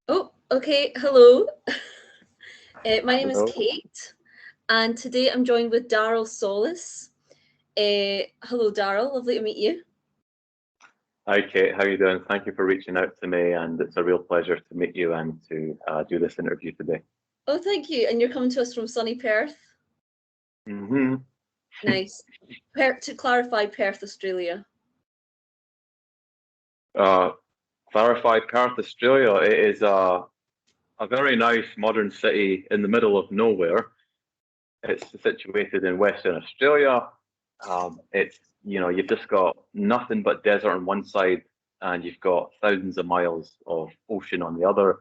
Oh, okay. Hello. My name is Hello. Kate, and today I'm joined with Daryl Solis. Hello, Daryl. Lovely to meet you. Hi, Kate. How are you doing? Thank you for reaching out to me, and it's a real pleasure to meet you and to do this interview today. Oh, thank you. And you're coming to us from sunny Perth. hmm Nice. To clarify, Perth, Australia. Uh, Clarify, Perth, Australia. It is a very nice modern city in the middle of nowhere. It's situated in Western Australia. It's you've just got nothing but desert on one side, and you've got thousands of miles of ocean on the other.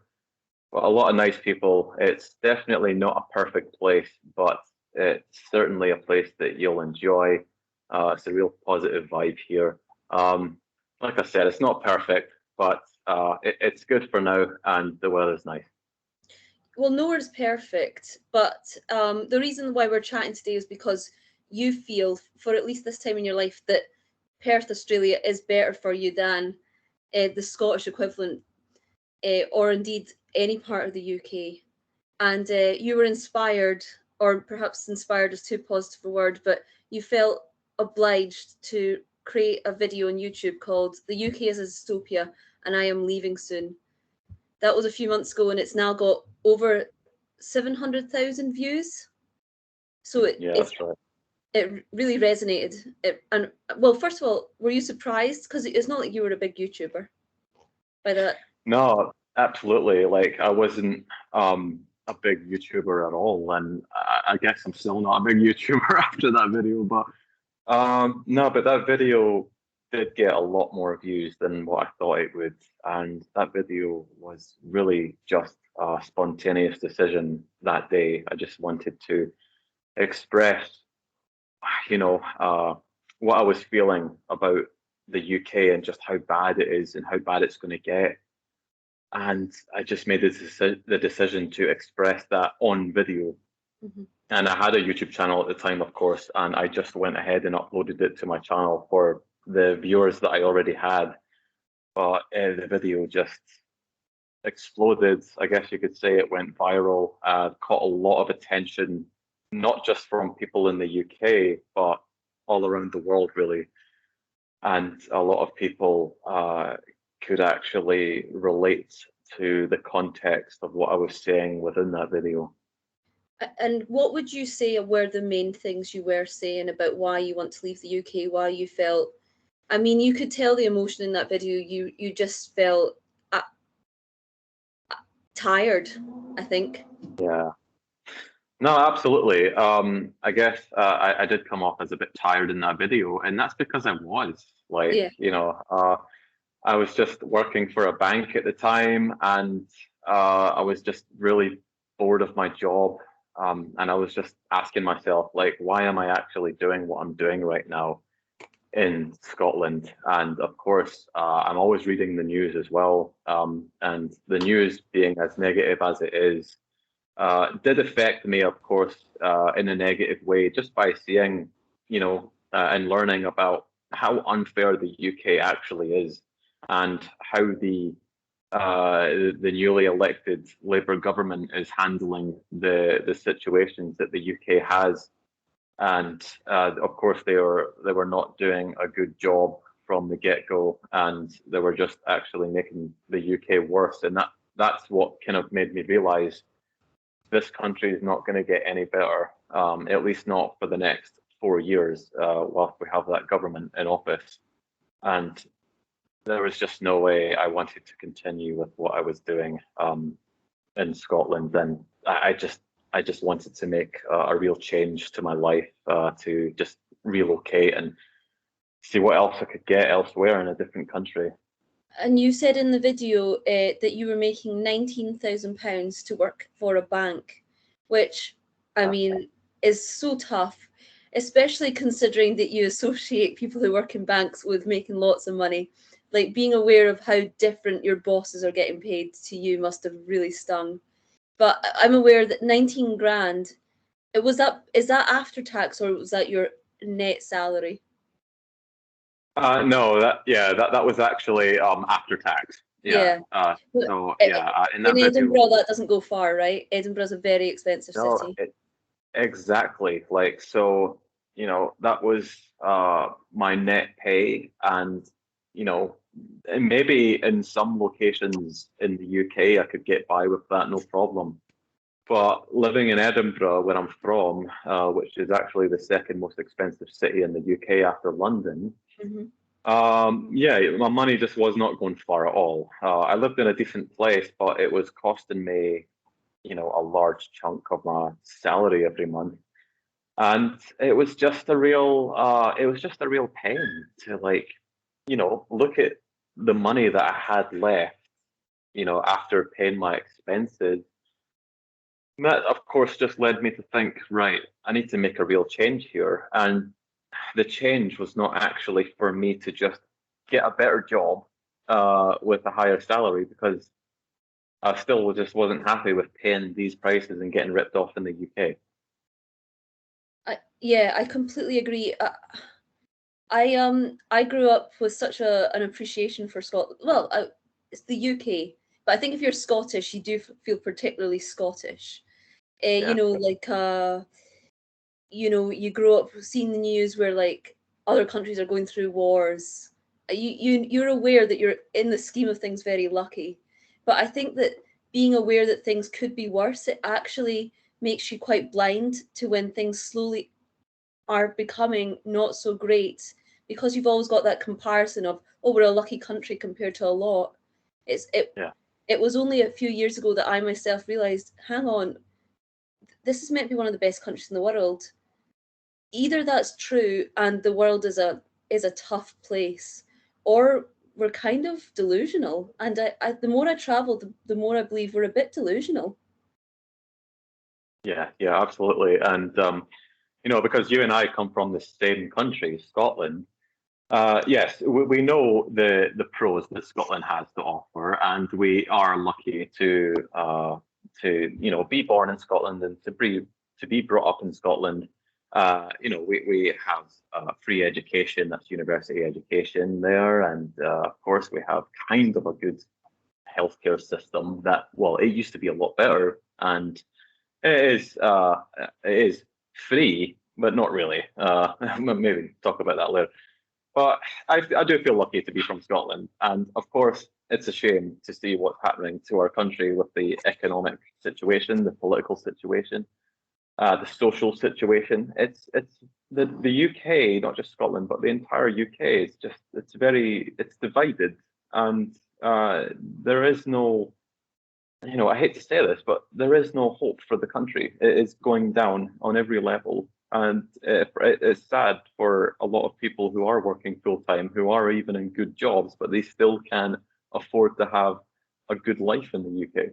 But a lot of nice people. It's definitely not a perfect place, but it's certainly a place that you'll enjoy. It's a real positive vibe here. Like I said, it's not perfect, but it's good for now, and the weather's nice. Well, nowhere's perfect, but the reason why we're chatting today is because you feel, for at least this time in your life, that Perth, Australia is better for you than the Scottish equivalent, or indeed any part of the UK. And you were inspired, or perhaps inspired is too positive a word, but you felt obliged to create a video on YouTube called "The UK is a Dystopia, and I am leaving soon." That was a few months ago, and it's now got over 700,000 views. So Yeah, that's right. it really resonated. And well, first of all, were you surprised? Because it's not like you were a big YouTuber by that. No, absolutely. Like I wasn't a big YouTuber at all, and I guess I'm still not a big YouTuber after that video. But no, but that video did get a lot more views than what I thought it would, and that video was really just a spontaneous decision that day. I just wanted to express, you know, what I was feeling about the UK and just how bad it is and how bad it's going to get. And I just made the decision to express that on video. Mhm. And I had a YouTube channel at the time, of course, and I just went ahead and uploaded it to my channel for the viewers that I already had. But the video just exploded. I guess you could say it went viral, caught a lot of attention, not just from people in the UK, but all around the world, really. And a lot of people could actually relate to the context of what I was saying within that video. And what would you say were the main things you were saying about why you want to leave the UK? Why you felt? I mean, you could tell the emotion in that video. You just felt uh, tired. I think. Yeah. No, absolutely. I guess I did come off as a bit tired in that video, and that's because I was like, Yeah. I was just working for a bank at the time, and I was just really bored of my job. And I was just asking myself, like, why am I actually doing what I'm doing right now in Scotland? And of course, I'm always reading the news as well. And the news being as negative as it is, did affect me, of course, in a negative way, just by seeing, and learning about how unfair the UK actually is, and how the newly elected Labour government is handling the situations that the UK has, and of course they were not doing a good job from the get go, and they were just actually making the UK worse, and that's what kind of made me realise this country is not going to get any better, at least not for the next 4 years, whilst we have that government in office. And there was just no way I wanted to continue with what I was doing in Scotland. And I just wanted to make a real change to my life, to just relocate and see what else I could get elsewhere in a different country. And you said in the video that you were making £19,000 to work for a bank, which, I Uh, mean, is so tough, especially considering that you associate people who work in banks with making lots of money. Like being aware of how different your bosses are getting paid to you must have really stung. But I'm aware that 19 grand, it was that, is that after tax or was that your net salary? no, that yeah, that was actually after tax. yeah. Yeah. But So i- yeah, in in that Edinburgh, video, that doesn't go far, right? Edinburgh's a very expensive no, city. exactly. Like, so, that was my net pay, and and maybe in some locations in the UK I could get by with that, no problem. But living in Edinburgh, where I'm from, which is actually the second most expensive city in the UK after London, Hmm. yeah, my money just was not going far at all. I lived in a decent place, but it was costing me, a large chunk of my salary every month. And it was just a real pain to, like, look at the money that I had left, after paying my expenses. And that, of course, just led me to think, right, I need to make a real change here. And the change was not actually for me to just get a better job with a higher salary, because I still just wasn't happy with paying these prices and getting ripped off in the UK. Yeah, I completely agree. I grew up with such an appreciation for Scotland. Well, it's the UK, but I think if you're Scottish, you do feel particularly Scottish. You Yeah, know, like you grow up seeing the news where like other countries are going through wars. You're aware that you're in the scheme of things very lucky, but I think that being aware that things could be worse, it actually makes you quite blind to when things slowly are becoming not so great, because you've always got that comparison of, oh, we're a lucky country compared to a lot. It's it yeah. it was only a few years ago that I myself realized, hang on, this is meant to be one of the best countries in the world. Either that's true and the world is a tough place, or we're kind of delusional. And the more I travel, the more I believe we're a bit delusional. Yeah, yeah, absolutely. And because you and I come from the same country, Scotland, yes, we know the pros that Scotland has to offer, and we are lucky to be born in Scotland and to be brought up in Scotland. We have free education, that's university education there, and of course we have kind of a good healthcare system that, well, it used to be a lot better, and it is free, but not really. Maybe talk about that later. But I do feel lucky to be from Scotland, and of course, it's a shame to see what's happening to our country with the economic situation, the political situation, the social situation. It's the UK, not just Scotland, but the entire UK is just it's divided, and there is no, I hate to say this, but there is no hope for the country. It is going down on every level. And it's sad for a lot of people who are working full time, who are even in good jobs, but they still can afford to have a good life in the UK.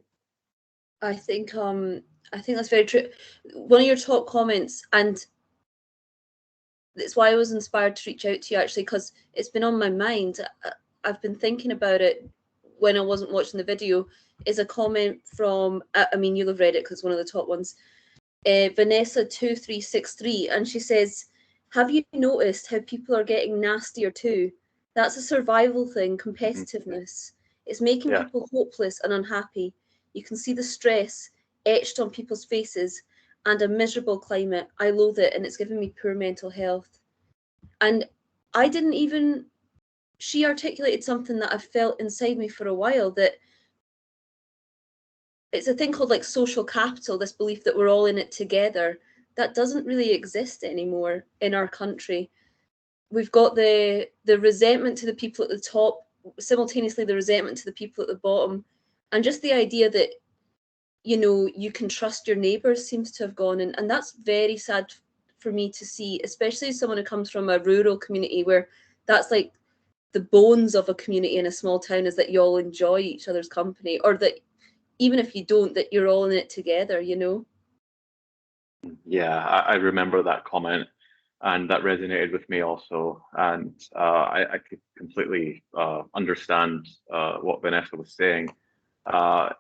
I think that's very true. One of your top comments, and that's why I was inspired to reach out to you actually, because it's been on my mind. I've been thinking about it when I wasn't watching the video. Is a comment from, I mean, you'll have read it because one of the top ones, Vanessa2363, and she says, "Have you noticed how people are getting nastier too? That's a survival thing, Mhm. competitiveness. It's making Yeah, people hopeless and unhappy. You can see the stress etched on people's faces and a miserable climate. I loathe it, and it's giving me poor mental health." And I didn't even, she articulated something that I felt inside me for a while, that it's a thing called like social capital, this belief that we're all in it together. That doesn't really exist anymore in our country. We've got the resentment to the people at the top, simultaneously the resentment to the people at the bottom, and just the idea that you can trust your neighbors seems to have gone, and that's very sad for me to see, especially as someone who comes from a rural community where that's like the bones of a community in a small town, is that you all enjoy each other's company, or that even if you don't, that you're all in it together. yeah, I remember that comment, and that resonated with me also. And I could completely understand what Vanessa was saying.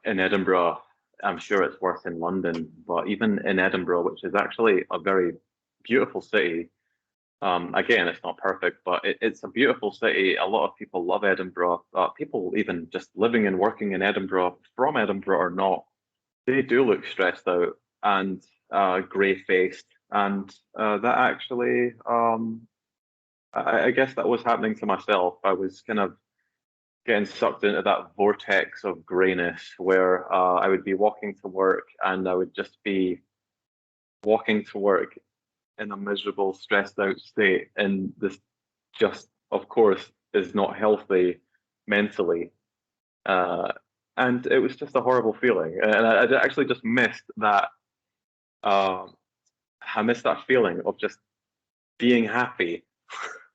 In Edinburgh, I'm sure it's worse in London, but even in Edinburgh, which is actually a very beautiful city, Again, it's not perfect, but it's a beautiful city. A lot of people love Edinburgh. People even just living and working in Edinburgh, from Edinburgh or not, they do look stressed out and grey-faced. And that actually, I guess that was happening to myself. I was kind of getting sucked into that vortex of greyness where I would be walking to work and I would just be walking to work in a miserable, stressed out state. And this just, of course, is not healthy mentally. And it was just a horrible feeling. And I actually just missed that. I missed that feeling of just being happy.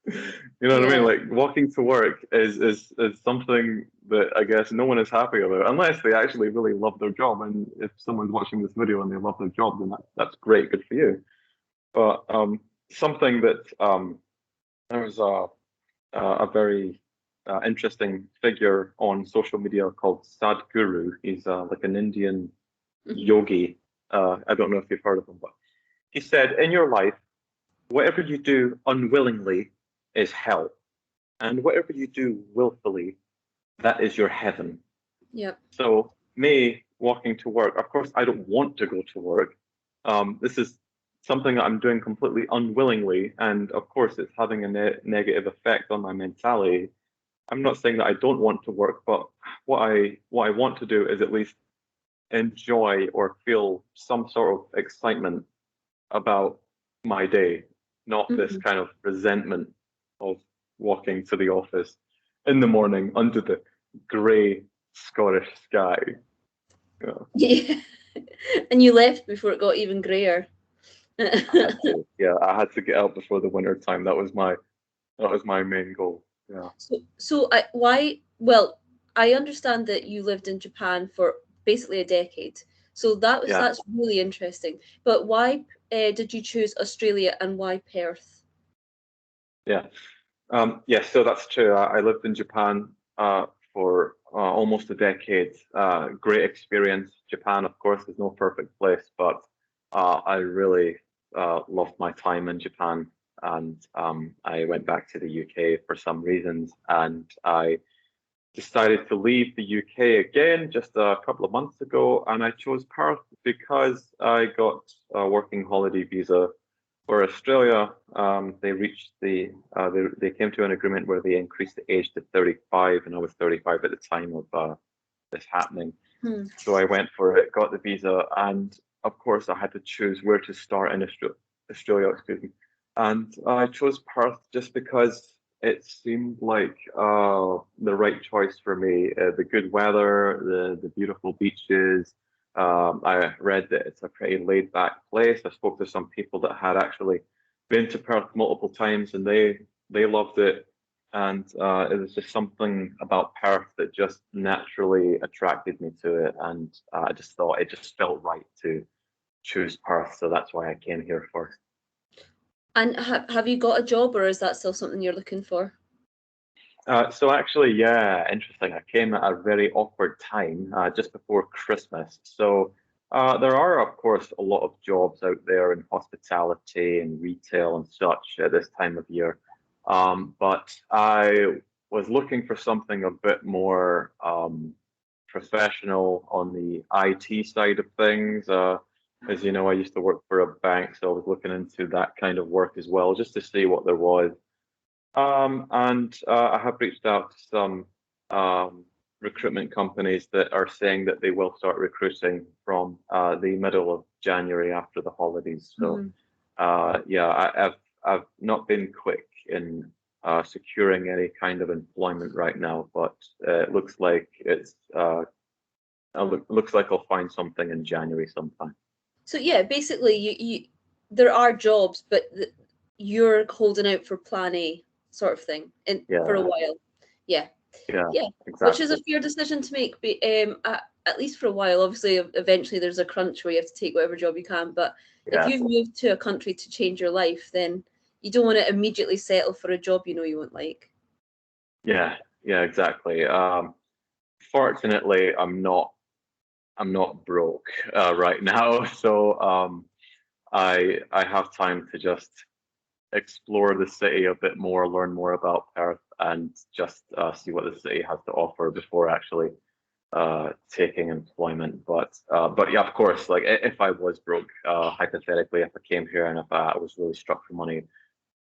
You know what I mean? Yeah. Like walking to work is something that I guess no one is happy about, unless they actually really love their job. And if someone's watching this video and they love their job, then that's great, good for you. But something that there was a very interesting figure on social media called Sadhguru. He's like an Indian yogi. I don't know if you've heard of him, but he said, in your life, whatever you do unwillingly is hell, and whatever you do willfully, that is your heaven. Yep. So me walking to work, of course, I don't want to go to work. This is something that I'm doing completely unwillingly, and of course, it's having a negative effect on my mentality. I'm not saying that I don't want to work, but what I want to do is at least enjoy or feel some sort of excitement about my day, not this kind of resentment of walking to the office in the morning under the grey Scottish sky. Yeah. And you left before it got even grayer. Yeah, I had to get out before the winter time. That was my main goal. Yeah. So why? Well, I understand that you lived in Japan for basically a decade. So Yeah. that's really interesting. But why did you choose Australia and why Perth? Yeah. Yes, so that's true. I lived in Japan for almost a decade. Great experience. Japan, of course, is no perfect place, but I really loved my time in Japan. And I went back to the UK for some reasons, and I decided to leave the UK again just a couple of months ago, and I chose Perth because I got a working holiday visa for Australia. They reached they came to an agreement where they increased the age to 35, and I was 35 at the time of this happening. So I went for it, got the visa, and of course I had to choose where to start in Australia, excuse me. And I chose Perth just because it seemed like the right choice for me. The good weather, the beautiful beaches. I read that it's a pretty laid back place. I spoke to some people that had actually been to Perth multiple times, and they loved it. And it was just something about Perth that just naturally attracted me to it, and I just thought it just felt right to choose Perth. So that's why I came here first. And have you got a job, or is that still something you're looking for? So actually, yeah, interesting. I came at a very awkward time, just before Christmas. So there are, of course, a lot of jobs out there in hospitality and retail and such at this time of year. But I was looking for something a bit more professional on the IT side of things. As you know, I used to work for a bank, so I was looking into that kind of work as well, just to see what there was. And I have reached out to some recruitment companies that are saying that they will start recruiting from the middle of January after the holidays. So yeah, I've not been quick in securing any kind of employment right now, but it looks like looks like I'll find something in January sometime. So yeah, basically, you there are jobs, but you're holding out for Plan A sort of thing, and for a Yeah, while. Yeah, yeah, yeah, which is a exactly. fair decision to make. But at least for a while. Obviously, eventually there's a crunch where you have to take whatever job you can. But if Yeah, you've moved to a country to change your life, then you don't want to immediately settle for a job you know you won't like. yeah, yeah, exactly. Fortunately, I'm not broke right now, so I have time to just explore the city a bit more, learn more about Perth, and just see what the city has to offer before actually taking employment. But yeah, of course, like if I was broke, hypothetically, if I came here and if I was really struck for money,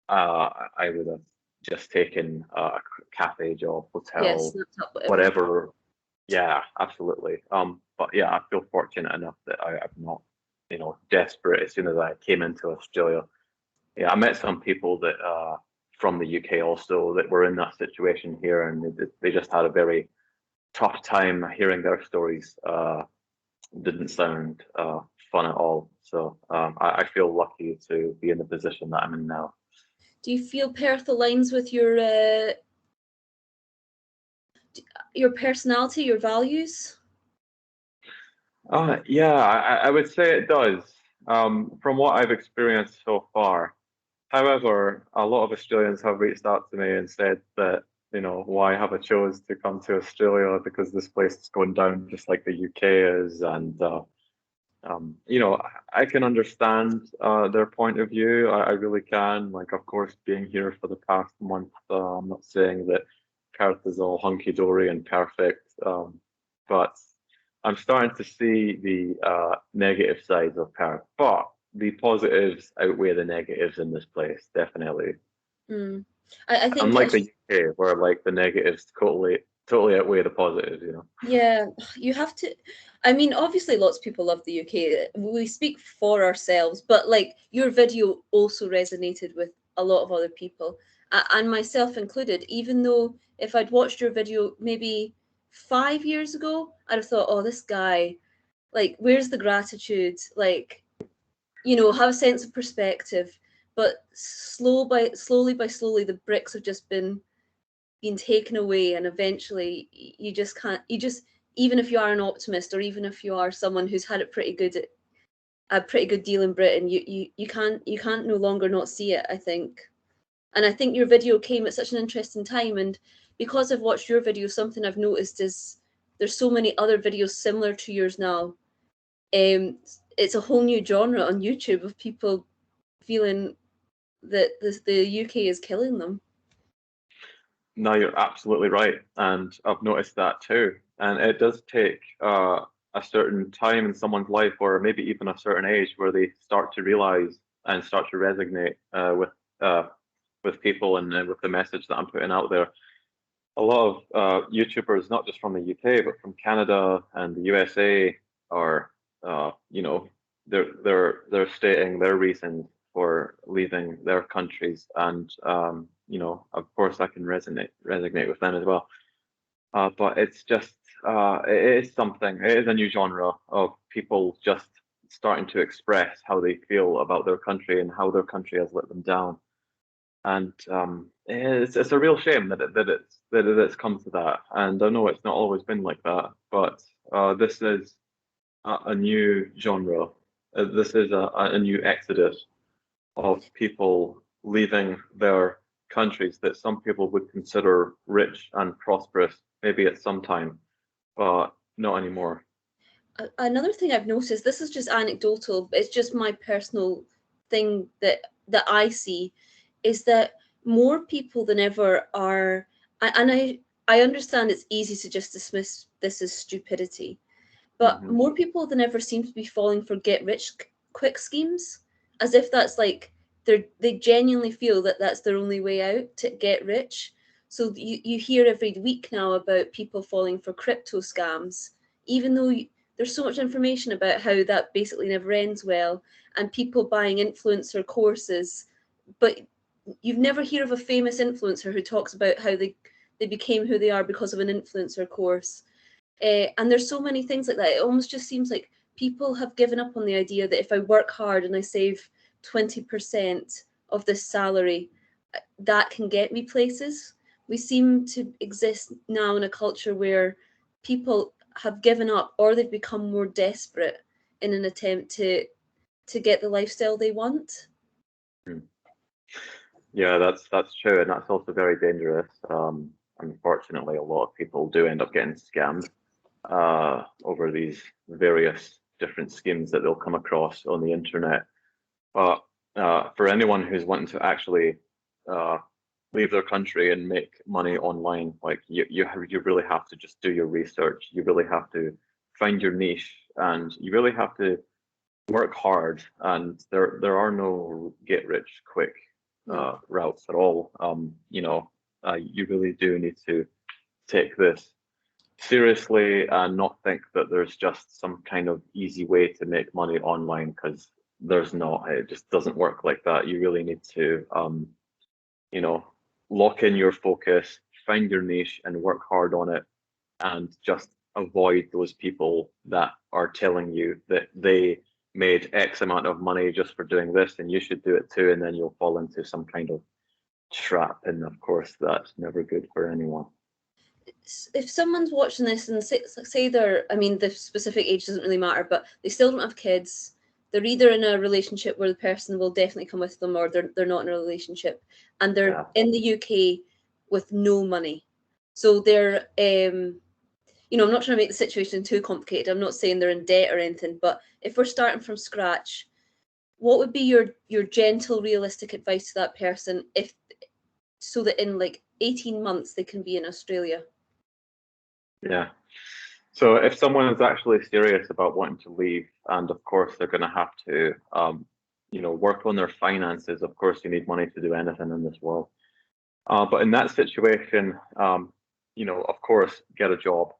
I would have just taken a cafe job, Yes, hotel, laptop, whatever. whatever. Yeah, absolutely. But yeah, I feel fortunate enough that I'm not, desperate as soon as I came into Australia. Yeah, I met some people that from the UK also that were in that situation here, and they just had a very tough time hearing their stories. Didn't sound fun at all. So I feel lucky to be in the position that I'm in now. Do you feel Perth aligns with your personality, your values? Yeah, I would say it does. From what I've experienced so far. However, a lot of Australians have reached out to me and said that, why have I chose to come to Australia because this place is going down just like the UK is. And, I can understand their point of view. I really can. Like, of course, being here for the past month, I'm not saying that Perth is all hunky-dory and perfect, but I'm starting to see the negative sides of Perth. But the positives outweigh the negatives in this place, definitely. Mm. I think Unlike it's the UK, where like the negatives totally outweigh the positives. yeah, you have to. I mean, obviously, lots of people love the UK. We speak for ourselves, but like your video also resonated with a lot of other people, and myself included. Even though if I'd watched your video maybe 5 years ago, I'd have thought, oh, this guy, like, where's the gratitude? Like, have a sense of perspective. But slowly by slowly, the bricks have just been taken away, and eventually you just can't. You just, even if you are an optimist, or even if you are someone who's had it a pretty good deal in Britain, you can't no longer not see it, I think. And I think your video came at such an interesting time, and because I've watched your video, something I've noticed is there's so many other videos similar to yours now. It's a whole new genre on YouTube of people feeling that the UK is killing them. No, you're absolutely right, and I've noticed that too. And it does take a certain time in someone's life, or maybe even a certain age, where they start to realize and start to resonate with people and with the message that I'm putting out there. A lot of YouTubers, not just from the UK, but from Canada and the USA, are they're stating their reasons for leaving their countries, and of course, I can resonate with them as well. But it's just it is something. It is a new genre of people just starting to express how they feel about their country and how their country has let them down. And it's a real shame that it's come to that. And I know it's not always been like that, but this is a new genre. This is a new exodus of people leaving their countries that some people would consider rich and prosperous, maybe at some time, but not anymore. Another thing I've noticed, this is just anecdotal, it's just my personal thing that I see, is that more people than ever are, and I understand it's easy to just dismiss this as stupidity, but Hmm. more people than ever seem to be falling for get rich quick schemes, as if that's like they genuinely feel that that's their only way out to get rich. So you hear every week now about people falling for crypto scams, even though there's so much information about how that basically never ends well, and people buying influencer courses, but you've never hear of a famous influencer who talks about how they became who they are because of an influencer course. And there's so many things like that. It almost just seems like people have given up on the idea that if I work hard and I save 20% of this salary, that can get me places. We seem to exist now in a culture where people have given up, or they've become more desperate in an attempt to get the lifestyle they want. Yeah, that's true, and that's also very dangerous. Unfortunately, a lot of people do end up getting scammed over these various different schemes that they'll come across on the internet. But for anyone who's wanting to actually leave their country and make money online, like you really have to just do your research. You really have to find your niche, and you really have to work hard. And there are no get rich quick routes at all. You really do need to take this seriously and not think that there's just some kind of easy way to make money online, because there's not. It just doesn't work like that. You really need to you know, lock in your focus, find your niche, and work hard on it, and just avoid those people that are telling you that they made X amount of money just for doing this, and you should do it too, and then you'll fall into some kind of trap. And of course, that's never good for anyone. If someone's watching this and say they're, I mean, the specific age doesn't really matter, but they still don't have kids, they're either in a relationship where the person will definitely come with them, or they're not in a relationship, and they're in the UK with no money. So they're, I'm not trying to make the situation too complicated. I'm not saying they're in debt or anything, but if we're starting from scratch, what would be your gentle, realistic advice to that person, so that in like 18 months they can be in Australia? Yeah. So if someone is actually serious about wanting to leave, and of course they're going to have to, work on their finances. Of course, you need money to do anything in this world. But in that situation, of course, get a job,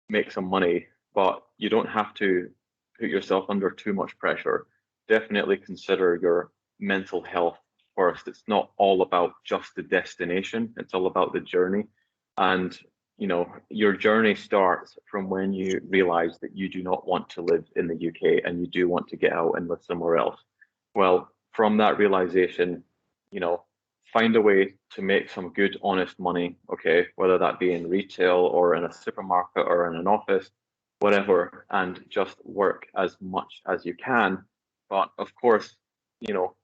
make some money, but you don't have to put yourself under too much pressure. Definitely consider your mental health first. It's not all about just the destination, it's all about the journey. And your journey starts from when you realize that you do not want to live in the UK and you do want to get out and live somewhere else. Well, from that realization, find a way to make some good, honest money, okay, whether that be in retail or in a supermarket or in an office, whatever, and just work as much as you can. But of course,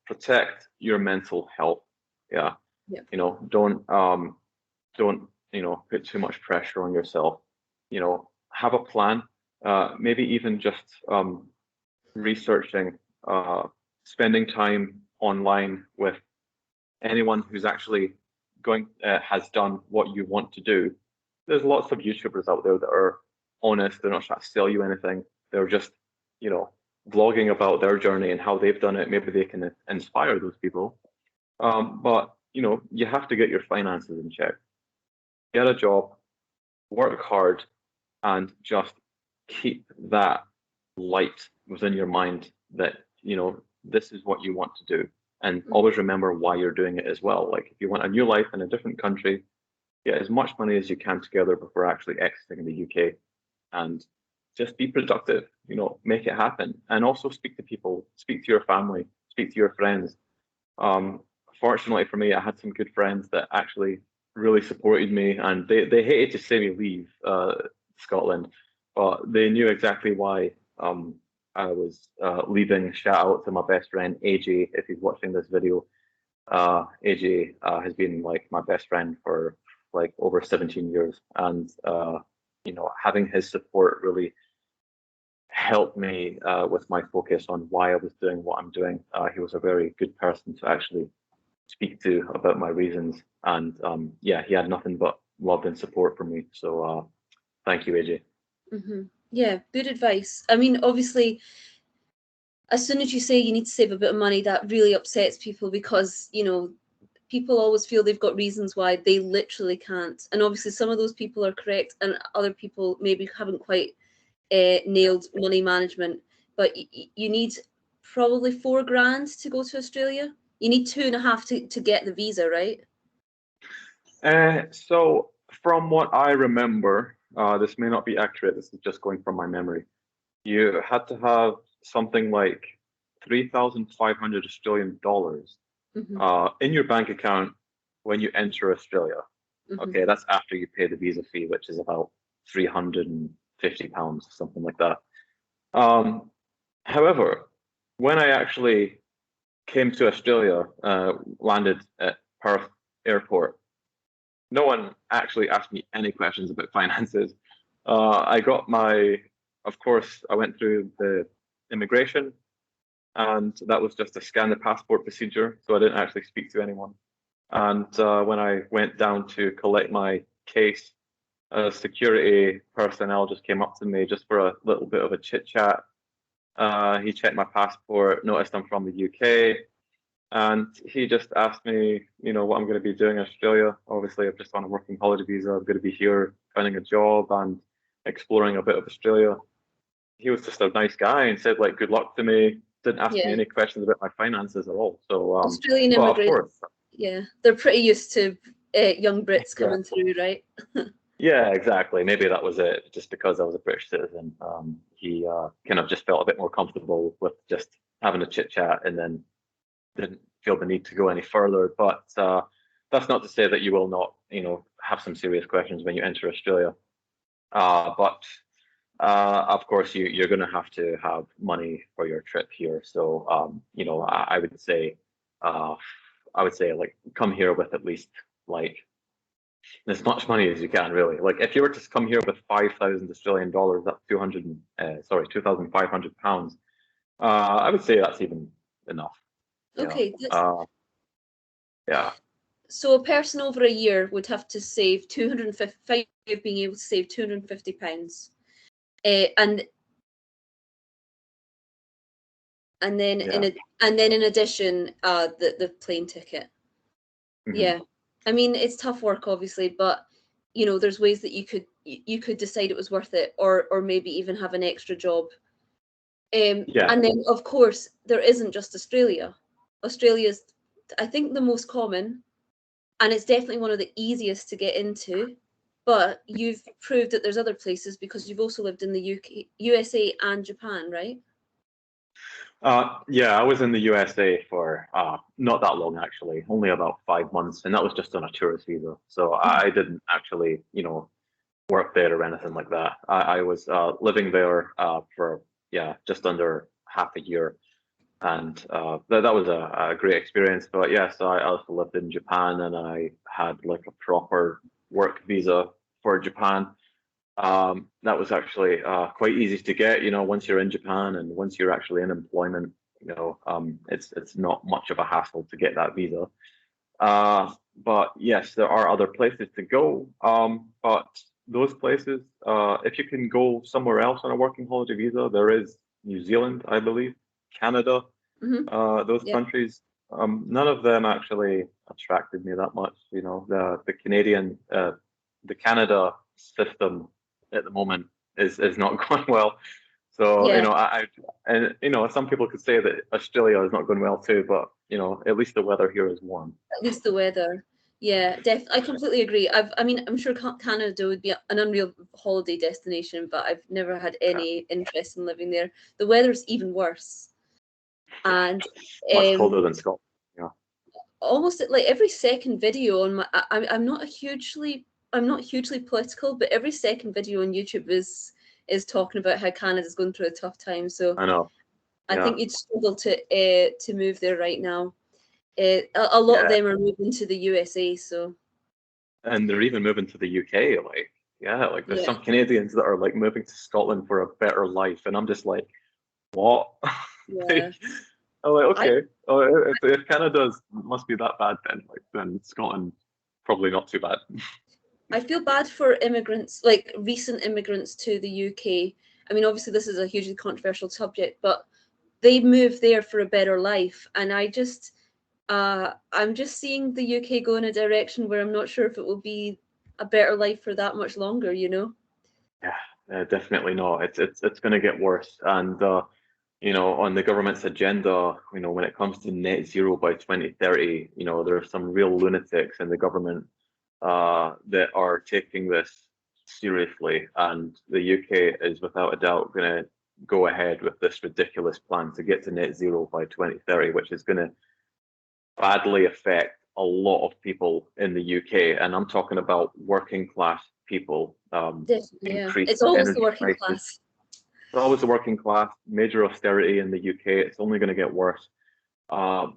protect your mental health. Yeah. Yeah. Don't put too much pressure on yourself. Have a plan. Maybe even just researching, spending time online with anyone who's actually has done what you want to do. There's lots of YouTubers out there that are honest. They're not trying to sell you anything. They're just, vlogging about their journey and how they've done it. Maybe they can inspire those people. But you have to get your finances in check. Get a job, work hard, and just keep that light within your mind that this is what you want to do. And always remember why you're doing it as well. Like if you want a new life in a different country, get as much money as you can together before actually exiting the UK, and just be productive, make it happen. And also speak to people, speak to your family, speak to your friends. Fortunately for me, I had some good friends that actually really supported me, and they hated to see me leave Scotland, but they knew exactly why I was leaving. Shout out to my best friend AJ if he's watching this video. AJ has been like my best friend for like over 17 years, and having his support really helped me with my focus on why I was doing what I'm doing. He was a very good person to actually speak to about my reasons, and he had nothing but love and support from me. So thank you, AJ. Mm-hmm. Yeah, good advice. I mean, obviously, as soon as you say you need to save a bit of money, that really upsets people, because people always feel they've got reasons why they literally can't. And obviously some of those people are correct, and other people maybe haven't quite nailed money management. But you need probably $4,000 to go to Australia. You need 2.5 to get the visa, right? So from what I remember, this may not be accurate, this is just going from my memory. You had to have something like 3,500 Australian dollars in your bank account when you enter Australia. Okay, that's after you pay the visa fee, which is about £350, something like that. However, when I actually came to Australia, landed at Perth airport, no one actually asked me any questions about finances. Of course, I went through the immigration. and that was just a scan the passport procedure, so I didn't actually speak to anyone. And when I went down to collect my case, security personnel just came up to me just for a little bit of a chit chat. He checked my passport, noticed I'm from the UK, and he just asked me, what I'm going to be doing in Australia. Obviously, I'm just on a working holiday visa. I'm going to be here finding a job and exploring a bit of Australia. He was just a nice guy and said like good luck to me. Didn't ask me Yeah. any questions about my finances at all. So Australian but of course, immigrants, yeah, they're pretty used to young Brits coming through, right? yeah, exactly. Maybe that was it. Just because I was a British citizen, he kind of just felt a bit more comfortable with just having a chit chat, and then didn't feel the need to go any further. But that's not to say that you will not, have some serious questions when you enter Australia. But of course, you're going to have money for your trip here. So, I would say like come here with at least like as much money as you can, really. Like if you were to come here with 5,000 Australian dollars, that's 2,500 pounds. I would say that's even enough. Okay. Yeah. So a person over a year would have to save 250, being able to save £250, and then in addition, the plane ticket. Mm-hmm. Yeah, I mean it's tough work, obviously, but there's ways that you could decide it was worth it, or maybe even have an extra job. And then of course there isn't just Australia. Australia's, I think, the most common, and it's definitely one of the easiest to get into. But you've proved that there's other places because you've also lived in the UK, USA, and Japan, right? Yeah, I was in the USA for not that long, actually, only about 5 months, and that was just on a tourist visa. So I didn't actually, work there or anything like that. I was living there for just under half a year, and that was a great experience. But yes, I also lived in Japan, and I had like a proper work visa for Japan. That was actually quite easy to get, once you're in Japan and once you're actually in employment, it's not much of a hassle to get that visa. But yes, there are other places to go. But those places, if you can go somewhere else on a working holiday visa, there is New Zealand, I believe, Canada, those countries. None of them actually attracted me that much. The Canadian, the Canada system at the moment is not going well. So some people could say that Australia is not going well too, but at least the weather here is warm. At least the weather. Yeah, I completely agree. I'm sure Canada would be an unreal holiday destination, but I've never had any interest in living there. The weather's even worse, and much colder than Scotland. Yeah, almost like every second video on my. I'm not hugely political, but every second video on YouTube is talking about how Canada's going through a tough time. So I know. I think you'd struggle to move there right now. A lot of them are moving to the USA, so. And they're even moving to the UK. There's some Canadians that are like moving to Scotland for a better life, and I'm just like, what? Yeah. I'm like, okay. If Canada must be that bad, then Scotland probably not too bad. I feel bad for immigrants, like recent immigrants to the UK. I mean, obviously this is a hugely controversial subject, but they moved there for a better life, and I'm just seeing the UK go in a direction where I'm not sure if it will be a better life for that much longer. Yeah, definitely not. It's going to get worse, and on the government's agenda, when it comes to net zero by 2030, there are some real lunatics in the government that are taking this seriously, and the UK is without a doubt going to go ahead with this ridiculous plan to get to net zero by 2030, which is going to badly affect a lot of people in the UK, and I'm talking about working class people. It's always the working class. It's always the working class. Major austerity in the UK. It's only going to get worse. To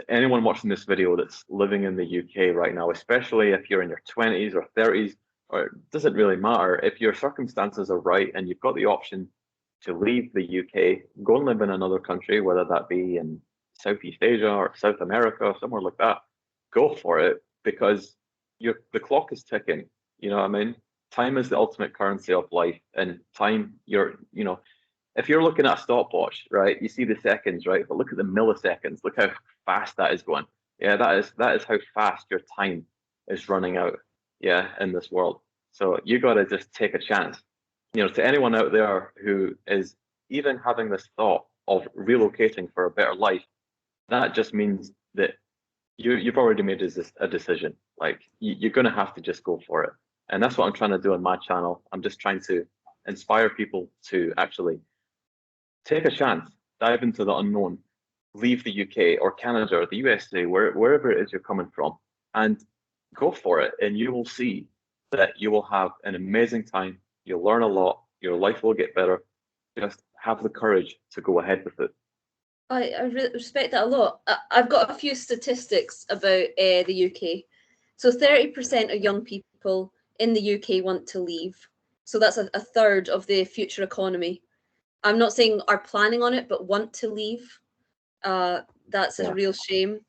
anyone watching this video that's living in the UK right now, especially if you're in your 20s or 30s, or it doesn't really matter, if your circumstances are right and you've got the option to leave the UK, go and live in another country, whether that be in Southeast Asia or South America, somewhere like that, go for it, because the clock is ticking. You know what I mean? Time is the ultimate currency of life, and time, if you're looking at a stopwatch, right, you see the seconds, right? But look at the milliseconds. Look how fast that is going. Yeah, that is how fast your time is running out. Yeah, in this world. So you got to just take a chance. To anyone out there who is even having this thought of relocating for a better life, that just means that you've already made a decision. Like you're going to have to just go for it. And that's what I'm trying to do on my channel. I'm just trying to inspire people to actually take a chance, dive into the unknown, leave the UK or Canada or the USA, wherever it is you're coming from, and go for it. And you will see that you will have an amazing time. You'll learn a lot. Your life will get better. Just have the courage to go ahead with it. I really respect that a lot. I've got a few statistics about the UK. So 30% of young people in the UK want to leave. So that's a third of the future economy. I'm not saying are planning on it, but want to leave. That's a real shame.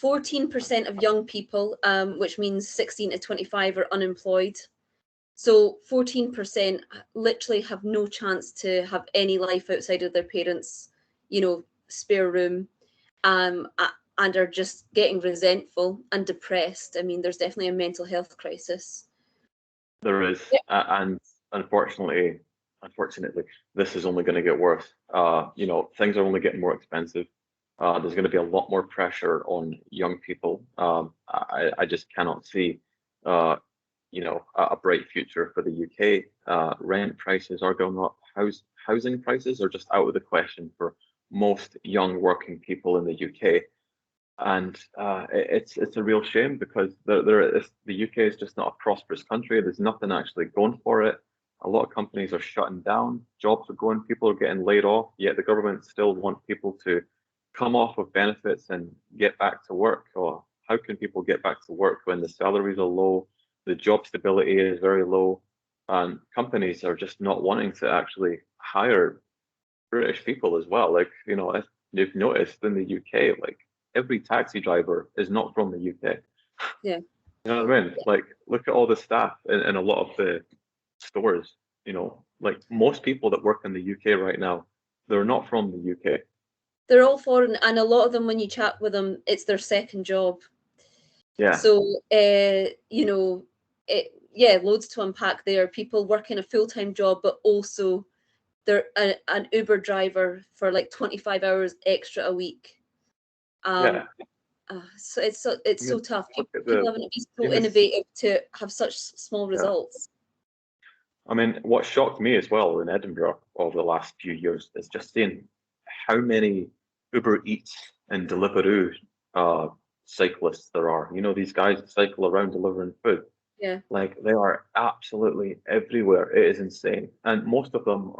14% of young people, which means 16 to 25, are unemployed. So 14% literally have no chance to have any life outside of their parents, spare room, and are just getting resentful and depressed. I mean, there's definitely a mental health crisis. There is, and unfortunately, this is only going to get worse. Things are only getting more expensive. There's going to be a lot more pressure on young people. I just cannot see, a bright future for the UK. Rent prices are going up. Housing prices are just out of the question for most young working people in the UK. And it's a real shame, because the UK is just not a prosperous country. There's nothing actually going for it. A lot of companies are shutting down. Jobs are going. People are getting laid off. Yet the government still want people to come off of benefits and get back to work. Or how can people get back to work when the salaries are low, the job stability is very low, and companies are just not wanting to actually hire British people as well. Like, if you've noticed in the UK, like every taxi driver is not from the UK. Yeah. You know what I mean? Like, look at all the staff in a lot of the stores. Like most people that work in the UK right now, they're not from the UK. They're all foreign, and a lot of them, when you chat with them, it's their second job. Yeah. So, loads to unpack there. People working a full-time job, but also they're an Uber driver for like 25 hours extra a week. So it's so tough. People having to be so innovative to have such small results. I mean, what shocked me as well in Edinburgh over the last few years is just seeing how many Uber Eats and Deliveroo cyclists there are. These guys that cycle around delivering food. Yeah. Like, they are absolutely everywhere. It is insane. And most of them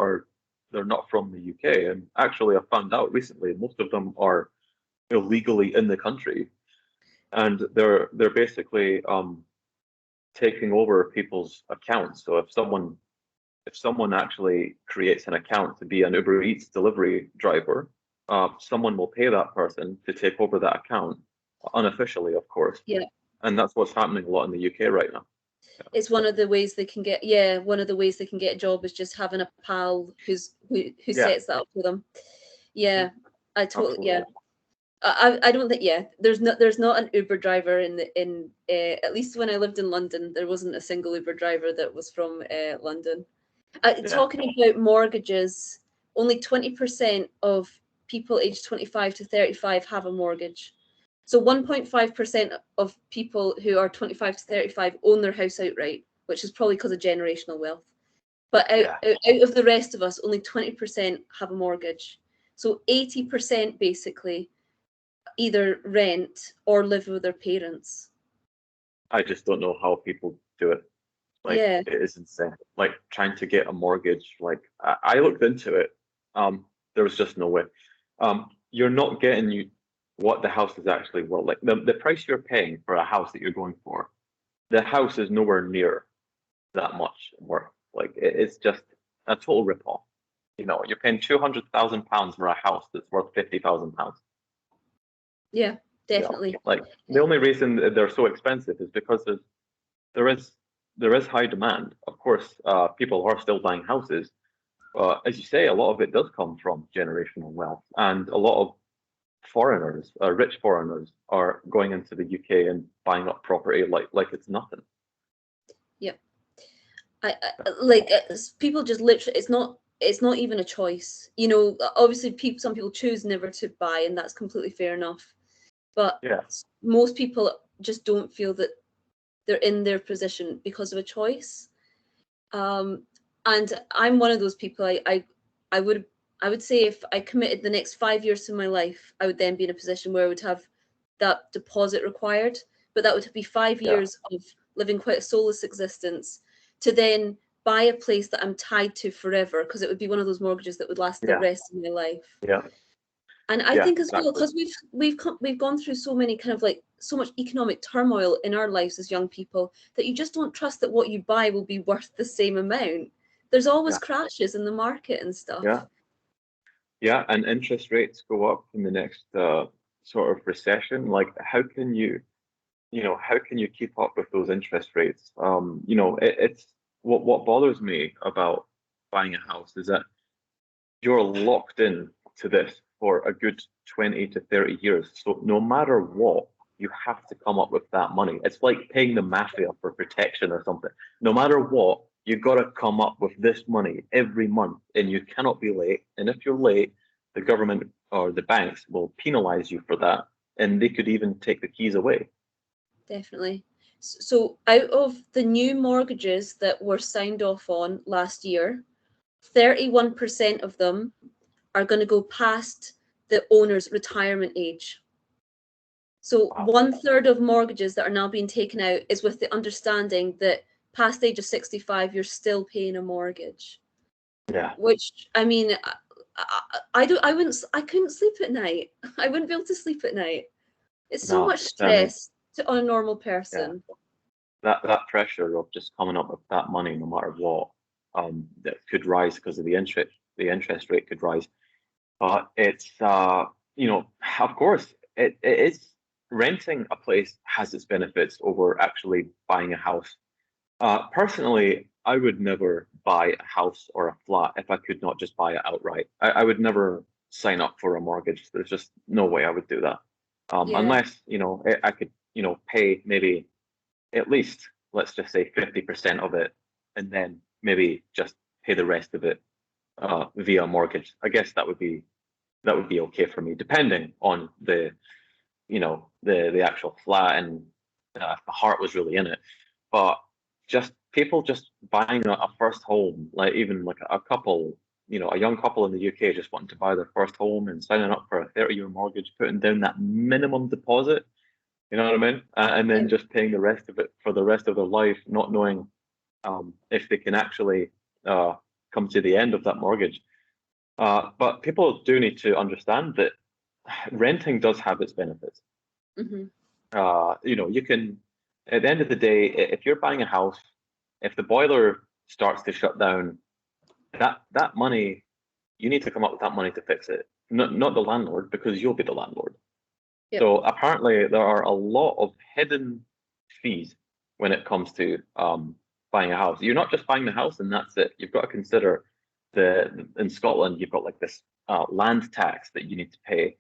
they're not from the UK. And actually, I found out recently, most of them are illegally in the country. And they're basically taking over people's accounts. So if someone actually creates an account to be an Uber Eats delivery driver, someone will pay that person to take over that account, unofficially, of course. Yeah. And that's what's happening a lot in the UK right now. It's one of the ways they can get. Yeah, one of the ways they can get a job is just having a pal who sets that up for them. Yeah, I totally. Absolutely. Yeah. I don't think there's not an Uber driver in at least when I lived in London, there wasn't a single Uber driver that was from London. Talking about mortgages, only 20% of people aged 25 to 35 have a mortgage. So 1.5% of people who are 25 to 35 own their house outright, which is probably because of generational wealth. But out of the rest of us, only 20% have a mortgage. So 80% basically either rent or live with their parents. I just don't know how people do it. Like, it is insane. Like, trying to get a mortgage. Like, I looked into it. There was just no way. You're not getting what the house is actually worth. Like, the price you're paying for a house that you're going for, the house is nowhere near that much worth. Like, it's just a total ripoff. You know, you're paying £200,000 for a house that's worth £50,000. Yeah, You know, definitely. like the only reason that they're so expensive is because there is there is high demand. Of course, people are still buying houses. As you say, a lot of it does come from generational wealth, and a lot of foreigners, rich foreigners, are going into the UK and buying up property like it's nothing. Yeah. I like people just literally, it's not even a choice. You know, obviously some people choose never to buy, and that's completely fair enough. But Yeah, most people just don't feel that they're in their position because of a choice. And I'm one of those people. I would I would say if I committed the next 5 years to my life, I would then be in a position where I would have that deposit required. But that would be five yeah, years of living quite a soulless existence to then buy a place that I'm tied to forever, because it would be one of those mortgages that would last the yeah, rest of my life. yeah, And I yeah, think as well, exactly. because we've gone through so many kind of like so much economic turmoil in our lives as young people, that you just don't trust that what you buy will be worth the same amount. There's always Yeah, crashes in the market and yeah, stuff. yeah. And interest rates go up in the next sort of recession. Like, how can how can you keep up with those interest rates? It's what bothers me about buying a house is that you're locked in to this for a good 20 to 30 years. So no matter what, you have to come up with that money. It's like paying the mafia for protection or something. No matter what, you've got to come up with this money every month, and you cannot be late. And if you're late, the government or the banks will penalize you for that, and they could even take the keys away. Definitely. So out of the new mortgages that were signed off on last year, 31% of them are going to go past the owner's retirement age. So Wow. 1/3 of mortgages that are now being taken out is with the understanding that past age of 65, you're still paying a mortgage. Yeah. Which, I mean, I couldn't sleep at night. I wouldn't be able to sleep at night. It's so No. much I mean, stress on a normal yeah. person. That pressure of just coming up with that money no matter what, that could rise because of the interest rate could rise. But it's of course it is renting a place has its benefits over actually buying a house. Personally, I would never buy a house or a flat if I could not just buy it outright. I would never sign up for a mortgage. There's just no way I would do that. Yeah, Unless, I could, pay maybe at least, let's just say 50% of it, and then maybe just pay the rest of it via mortgage. I guess that would be okay for me, depending on the actual flat and if the heart was really in it. But just people just buying a first home, like even like a couple, a young couple in the UK just wanting to buy their first home and signing up for a 30-year mortgage, putting down that minimum deposit, you know what I mean? And yeah, then just paying the rest of it for the rest of their life, not knowing if they can actually uh, come to the end of that mortgage. But people do need to understand that renting does have its benefits. hmm, You can, at the end of the day, if you're buying a house, if the boiler starts to shut down, that money, you need to come up with that money to fix it. Not the landlord, because you'll be the landlord. yep, So apparently there are a lot of hidden fees when it comes to buying a house. You're not just buying the house and that's it. You've got to consider in Scotland, you've got like this land tax that you need to pay.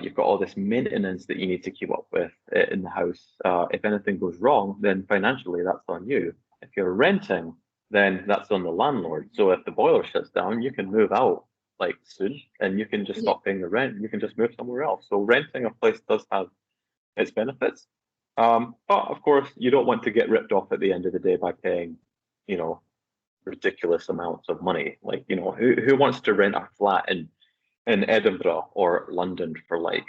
You've got all this maintenance that you need to keep up with in the house. If anything goes wrong, then financially that's on you. If you're renting, then that's on the landlord. So if the boiler shuts down, you can move out like soon and you can just yeah, stop paying the rent. You can just move somewhere else. So renting a place does have its benefits. But of course, you don't want to get ripped off at the end of the day by paying, you know, ridiculous amounts of money. Like, who wants to rent a flat in Edinburgh or London for like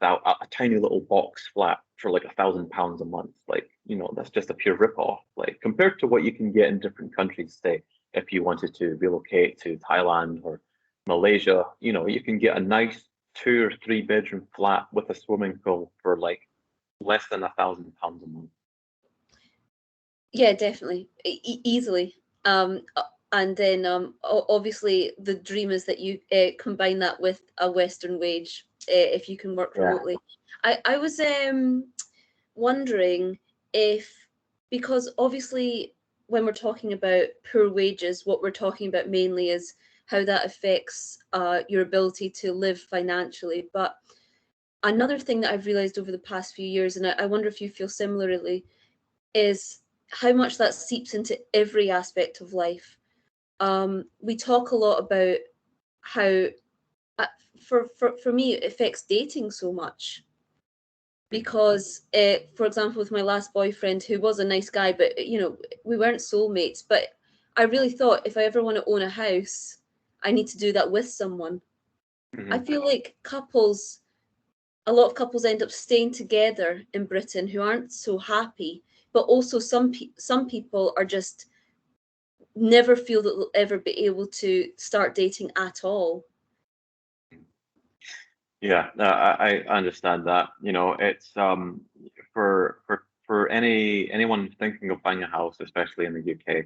a tiny little box flat for like £1,000 a month? Like, that's just a pure rip-off. Like compared to what you can get in different countries, say if you wanted to relocate to Thailand or Malaysia, you can get a nice 2 or 3 bedroom flat with a swimming pool for like less than £1,000 a month. yeah, definitely, easily. And then obviously the dream is that you combine that with a Western wage if you can work remotely. I was wondering if, because obviously when we're talking about poor wages, what we're talking about mainly is how that affects your ability to live financially. But another thing that I've realized over the past few years, and I wonder if you feel similarly, is how much that seeps into every aspect of life. We talk a lot about how, for me, it affects dating so much. Because, for example, with my last boyfriend, who was a nice guy, but we weren't soulmates. But I really thought if I ever want to own a house, I need to do that with someone. I feel like a lot of couples end up staying together in Britain who aren't so happy, but also some people are just never feel that they'll ever be able to start dating at all. Yeah, I understand that. It's for anyone thinking of buying a house, especially in the UK,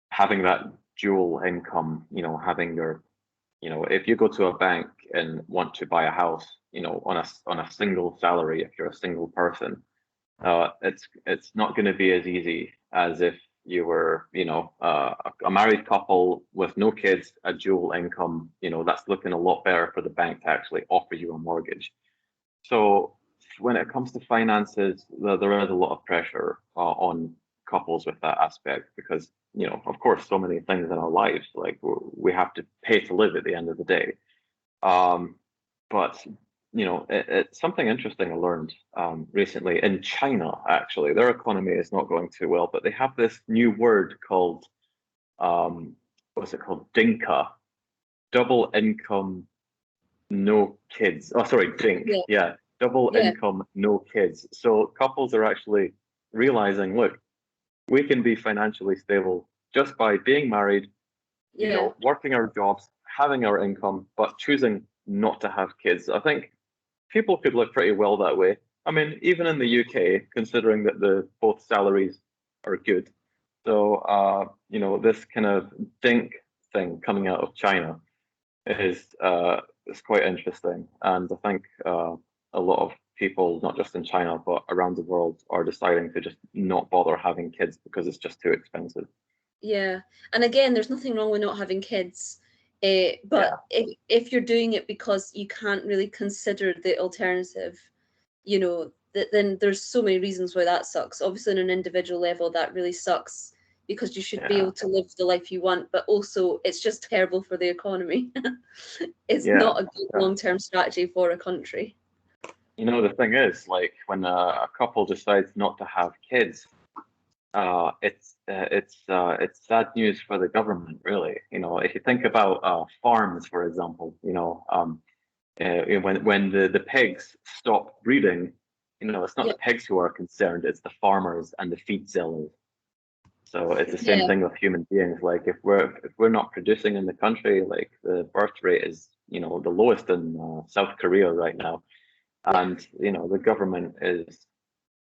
having that dual income, having your, if you go to a bank and want to buy a house, on a single salary, if you're a single person, it's not going to be as easy as if you were, a married couple with no kids, a dual income. That's looking a lot better for the bank to actually offer you a mortgage. So when it comes to finances, there is a lot of pressure on couples with that aspect because, of course, so many things in our lives, like we have to pay to live at the end of the day. But it's something interesting I learned recently in China. Actually, their economy is not going too well, but they have this new word called what's it called? Dinka, double income, no kids. Oh, sorry, dink. Yeah, double income, no kids. So couples are actually realizing, look, we can be financially stable just by being married, working our jobs, having our income, but choosing not to have kids. I think people could live pretty well that way. I mean, even in the UK, considering that the both salaries are good. So, this kind of dink thing coming out of China is quite interesting, and I think a lot of people, not just in China but around the world, are deciding to just not bother having kids because it's just too expensive. Yeah, and again, there's nothing wrong with not having kids, but if you're doing it because you can't really consider the alternative, then there's so many reasons why that sucks. Obviously, on an individual level, that really sucks because you should be able to live the life you want, but also it's just terrible for the economy. It's not a good long-term strategy for a country. The thing is, like when a couple decides not to have kids, it's sad news for the government, really. If you think about farms, for example, when the pigs stop breeding, it's not the pigs who are concerned, it's the farmers and the feed sellers. So it's the same thing with human beings. Like if we're not producing in the country, like the birth rate is, the lowest in South Korea right now. And, the government is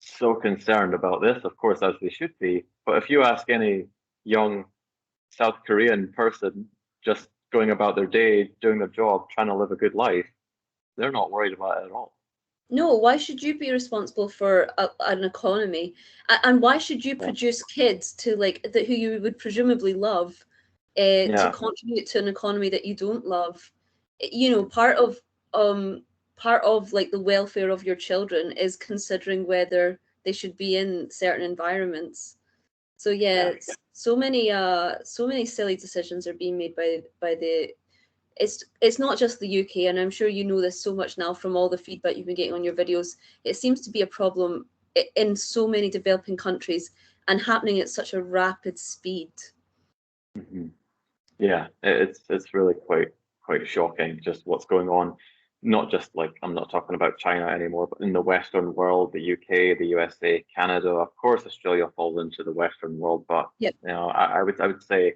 so concerned about this, of course, as they should be. But if you ask any young South Korean person just going about their day, doing their job, trying to live a good life, they're not worried about it at all. No, why should you be responsible for an economy? And why should you produce kids to who you would presumably love to contribute to an economy that you don't love? Part of like the welfare of your children is considering whether they should be in certain environments. So so many silly decisions are being made by the it's not just the UK, and I'm sure you know this so much now from all the feedback you've been getting on your videos. It seems to be a problem in so many developing countries and happening at such a rapid speed. Mm-hmm. Yeah, it's really quite shocking just what's going on. Not just like, I'm not talking about China anymore, but in the Western world, the UK, the USA, Canada, of course, Australia falls into the Western world. But I would say,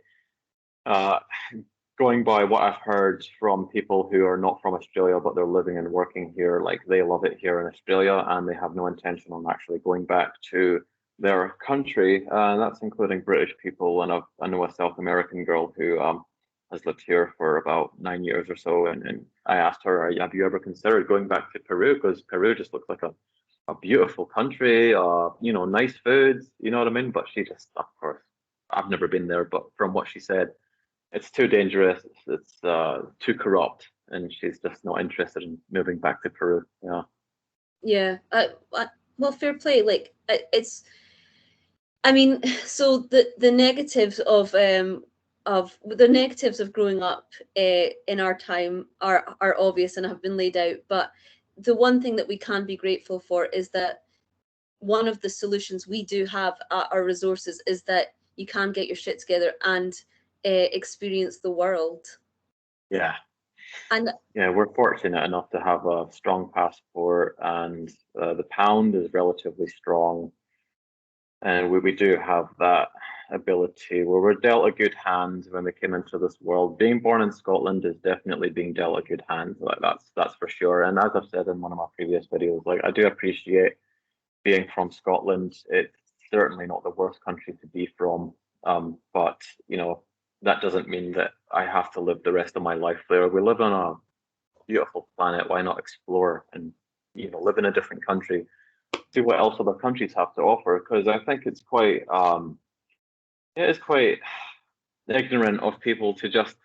going by what I've heard from people who are not from Australia, but they're living and working here, like they love it here in Australia and they have no intention on actually going back to their country, and that's including British people. And I know a South American girl who has lived here for about 9 years or so. And I asked her, have you ever considered going back to Peru? Because Peru just looks like a beautiful country, nice foods, you know what I mean? But she just, of course, I've never been there, but from what she said, it's too dangerous, it's too corrupt, and she's just not interested in moving back to Peru. Yeah. Yeah. Well, fair play. Like it's. I mean, so the negatives of the negatives of growing up in our time are obvious and have been laid out. But the one thing that we can be grateful for is that one of the solutions we do have at our resources is that you can get your shit together and experience the world. Yeah. And Yeah, we're fortunate enough to have a strong passport, and the pound is relatively strong. And we do have that ability where we're dealt a good hand when we came into this world. Being born in Scotland is definitely being dealt a good hand. Like that's for sure. And as I've said in one of my previous videos, like I do appreciate being from Scotland. It's certainly not the worst country to be from. But that doesn't mean that I have to live the rest of my life there. We live on a beautiful planet. Why not explore and live in a different country, see what else other countries have to offer? Because I think it is quite ignorant of people to just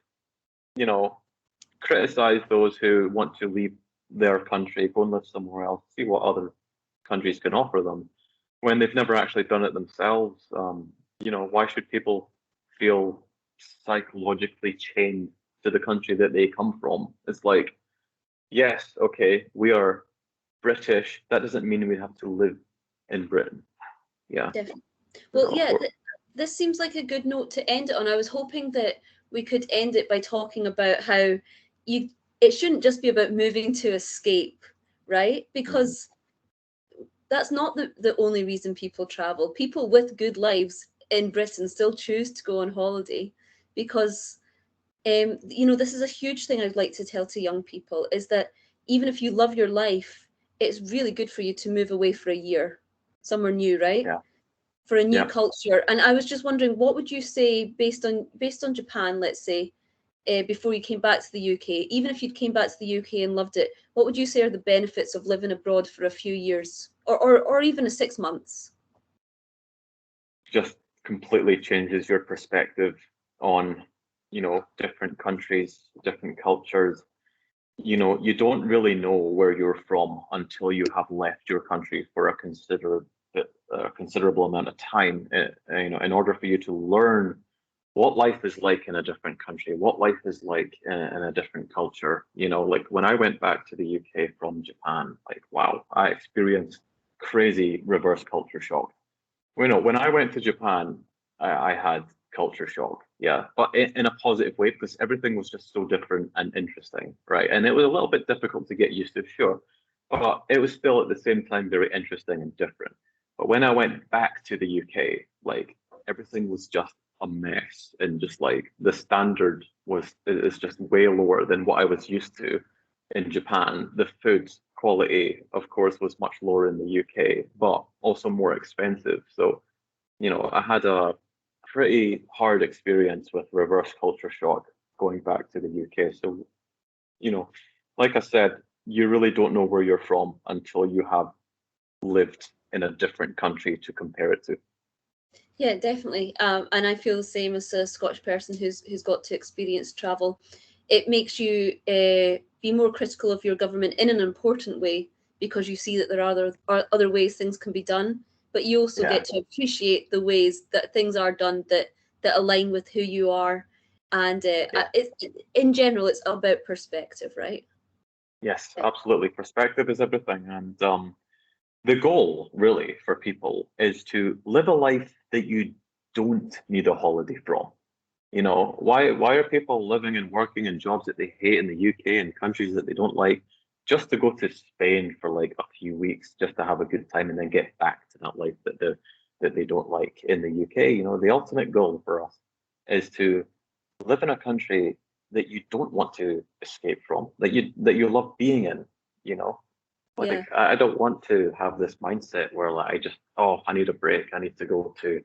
you know criticize those who want to leave their country, go and live somewhere else, see what other countries can offer them when they've never actually done it themselves. Why should people feel psychologically chained to the country that they come from? It's like, yes, okay, we are British. That doesn't mean we have to live in Britain. Yeah. definitely. Well, No, yeah, this seems like a good note to end it on. I was hoping that we could end it by talking about how you it shouldn't just be about moving to escape, right? Because that's not the only reason people travel. People with good lives in Britain still choose to go on holiday because this is a huge thing I'd like to tell to young people is that even if you love your life, it's really good for you to move away for a year, somewhere new, right? yeah, For a new yeah. culture. And I was just wondering, what would you say based on Japan, let's say, before you came back to the UK, even if you came back to the UK and loved it, what would you say are the benefits of living abroad for a few years or even a 6 months? Just completely changes your perspective on, different countries, different cultures. You don't really know where you're from until you have left your country for a considerable amount of time. In order for you to learn what life is like in a different country, what life is like in a different culture. Like when I went back to the UK from Japan, like wow, I experienced crazy reverse culture shock. When I went to Japan, I had culture shock, yeah, but in a positive way because everything was just so different and interesting, right? And it was a little bit difficult to get used to, sure, but it was still at the same time very interesting and different. But when I went back to the UK, like everything was just a mess, and just like the standard is just way lower than what I was used to in Japan. The food quality, of course, was much lower in the UK, but also more expensive. So, I had a pretty hard experience with reverse culture shock going back to the UK. So, you know, like I said, you really don't know where you're from until you have lived in a different country to compare it to. Yeah, definitely. And I feel the same as a Scottish person who's got to experience travel. It makes you be more critical of your government in an important way because you see that there are other ways things can be done, but you also Yeah, get to appreciate the ways that things are done that align with who you are. And yeah. in general, it's about perspective, right? Yes, absolutely. Perspective is everything. And the goal really for people is to live a life that you don't need a holiday from. Why are people living and working in jobs that they hate in the UK and countries that they don't like just to go to Spain for like a few weeks just to have a good time and then get back to that life that they don't like in the UK? The ultimate goal for us is to live in a country that you don't want to escape from, that you love being in, you know. Yeah. Like I don't want to have this mindset where like I just, oh, I need a break. I need to go to,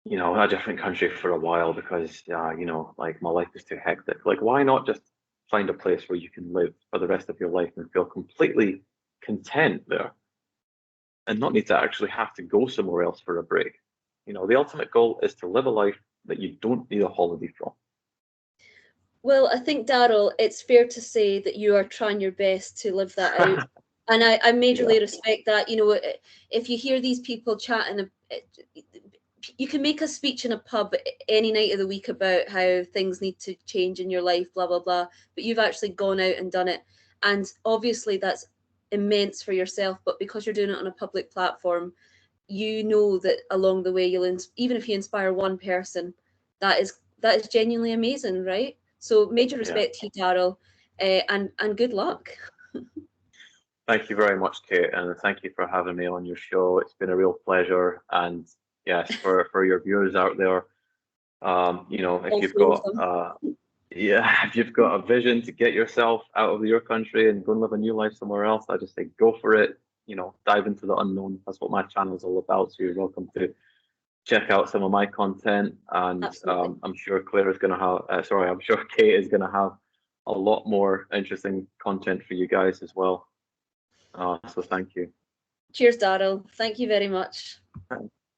you know, a different country for a while because you know, like my life is too hectic. Like why not just find a place where you can live for the rest of your life and feel completely content there and not need to actually have to go somewhere else for a break. You know, the ultimate goal is to live a life that you don't need a holiday from. Well, I think, Daryl, it's fair to say that you are trying your best to live that out. And I Yeah, majorly respect that. You know, if you hear these people chatting, you can make a speech in a pub any night of the week about how things need to change in your life, blah, blah, blah. But you've actually gone out and done it. And obviously that's immense for yourself. But because you're doing it on a public platform, you know that along the way even if you inspire one person, that is genuinely amazing, right? So major yeah. respect to you, Daryl, and good luck. Thank you very much, Kate, and thank you for having me on your show. It's been a real pleasure. And yes, for your viewers out there, you know, if All you've four of got them. yeah, if you've got a vision to get yourself out of your country and go and live a new life somewhere else, I just say go for it. You know, dive into the unknown. That's what my channel is all about. So you're welcome to check out some of my content, and Absolutely. I'm sure Claire is going to have. Sorry, I'm sure Kate is going to have a lot more interesting content for you guys as well. So thank you. Cheers, Daryl. Thank you very much.